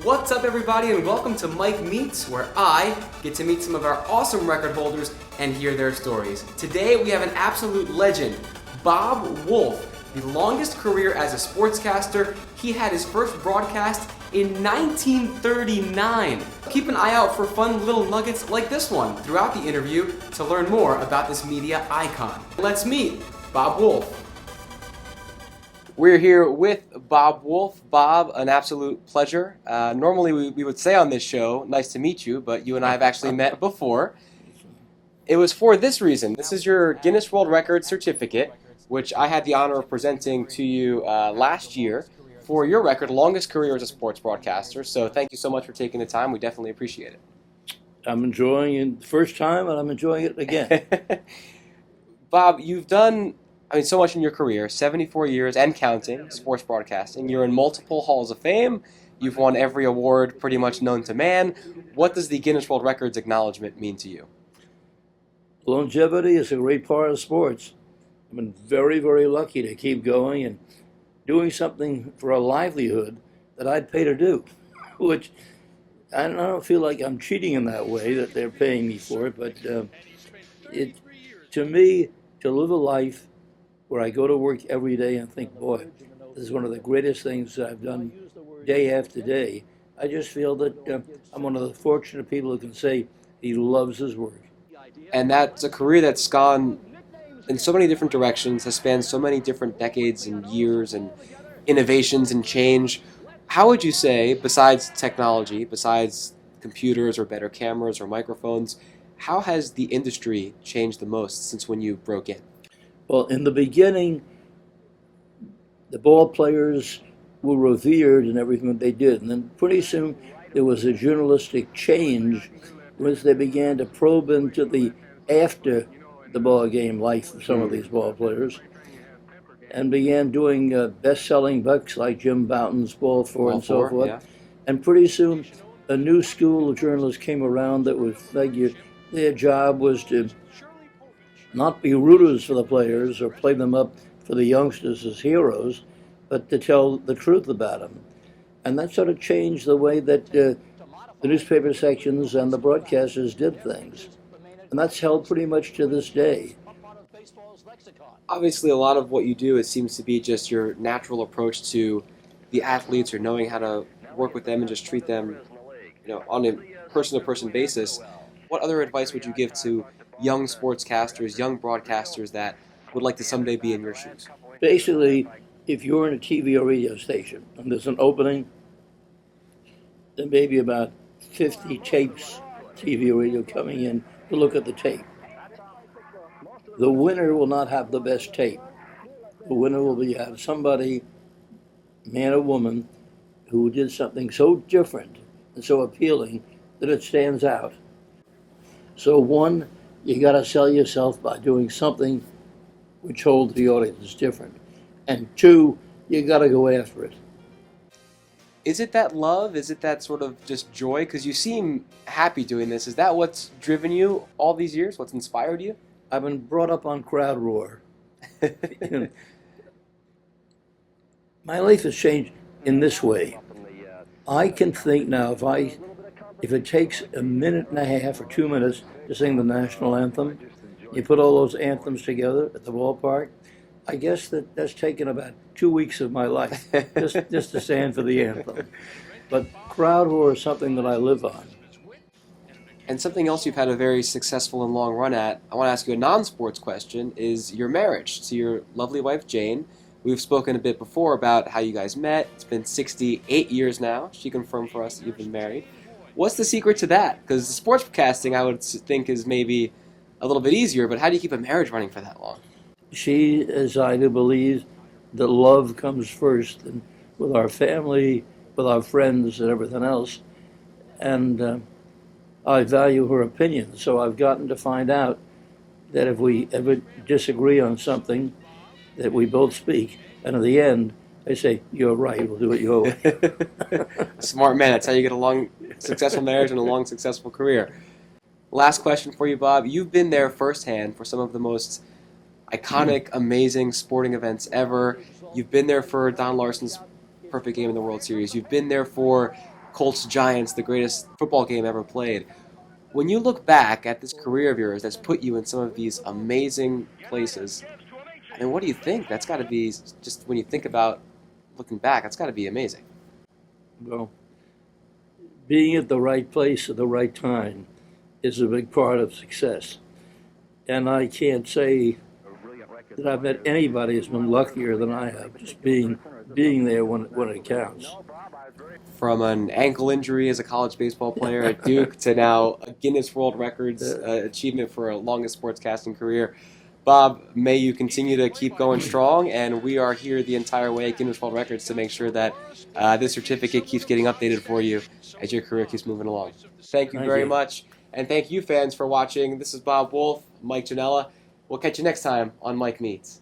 What's up, everybody, and welcome to Mike Meets, where I get to meet some of our awesome record holders and hear their stories. Today we have an absolute legend, Bob Wolff, the longest career as a sportscaster. He had his first broadcast in 1939. Keep an eye out for fun little nuggets like this one throughout the interview to learn more about this media icon. Let's meet Bob Wolff. We're here with Bob Wolff. Bob, an absolute pleasure. Normally we would say on this show, nice to meet you, but you and I have actually met before. It was for this reason. This is your Guinness World Records certificate, which I had the honor of presenting to you last year for your record, longest career as a sports broadcaster. So thank you so much for taking the time. We definitely appreciate it. I'm enjoying it the first time, and I'm enjoying it again. Bob, you've done so much in your career, 74 years and counting, sports broadcasting. You're in multiple halls of fame. You've won every award pretty much known to man. What does the Guinness World Records acknowledgement mean to you? Longevity is a great part of sports. I've been very, very lucky to keep going and doing something for a livelihood that I'd pay to do, which I don't feel like I'm cheating in that way, that they're paying me for it, but to me, to live a life where I go to work every day and think, boy, this is one of the greatest things that I've done day after day. I just feel that I'm one of the fortunate people who can say he loves his work. And that's a career that's gone in so many different directions, has spanned so many different decades and years and innovations and change. How would you say, besides technology, besides computers or better cameras or microphones, how has the industry changed the most since when you broke in? Well, in the beginning, the ball players were revered in everything that they did. And then pretty soon there was a journalistic change once they began to probe into the after the ball game life of some of these ball players and began doing best-selling books like Jim Bouton's Ball 4 and so forth. Yeah. And pretty soon a new school of journalists came around that would figure their job was to not be rooters for the players or play them up for the youngsters as heroes, but to tell the truth about them. And that sort of changed the way that the newspaper sections and the broadcasters did things. And that's held pretty much to this day. Obviously, a lot of what you do, it seems to be just your natural approach to the athletes or knowing how to work with them and just treat them, on a person-to-person basis. What other advice would you give to young sportscasters, young broadcasters that would like to someday be in your shoes? Basically, if you're in a TV or radio station and there's an opening, there may be about 50 tapes, TV or radio, coming in to look at the tape. The winner will not have the best tape. The winner will have somebody, man or woman, who did something so different and so appealing that it stands out. So one, you got to sell yourself by doing something which holds the audience different. And two, you got to go after it. Is it that love? Is it that sort of just joy? Because you seem happy doing this. Is that what's driven you all these years? What's inspired you? I've been brought up on crowd roar. My life has changed in this way. I can think now, if it takes a minute and a half or 2 minutes to sing the national anthem, you put all those anthems together at the ballpark, I guess that's taken about 2 weeks of my life, just to stand for the anthem. But crowd roar is something that I live on. And something else you've had a very successful and long run at, I want to ask you a non-sports question, is your marriage to your lovely wife, Jane. We've spoken a bit before about how you guys met. It's been 68 years now. She confirmed for us that you've been married. What's the secret to that? Because sportscasting, I would think, is maybe a little bit easier, but how do you keep a marriage running for that long? She, as I do, believes that love comes first, and with our family, with our friends, and everything else. And I value her opinion, so I've gotten to find out that if we ever disagree on something, that we both speak, and in the end, I say, you're right, we'll do it your way. Smart man, that's how you get a long, successful marriage and a long, successful career. Last question for you, Bob. You've been there firsthand for some of the most iconic, amazing sporting events ever. You've been there for Don Larson's perfect game in the World Series. You've been there for Colts Giants, the greatest football game ever played. When you look back at this career of yours that's put you in some of these amazing places, I mean, what do you think? That's got to be, just when you think about looking back, that's got to be amazing. Well, being at the right place at the right time is a big part of success. And I can't say that I've met anybody who's been luckier than I have, just being there when it counts. From an ankle injury as a college baseball player at Duke to now a Guinness World Records achievement for a longest sportscasting career. Bob, may you continue to keep going strong, and we are here the entire way at Guinness World Records to make sure that this certificate keeps getting updated for you as your career keeps moving along. Thank you very much, and thank you fans for watching. This is Bob Wolff, Mike Janela. We'll catch you next time on Mike Meets.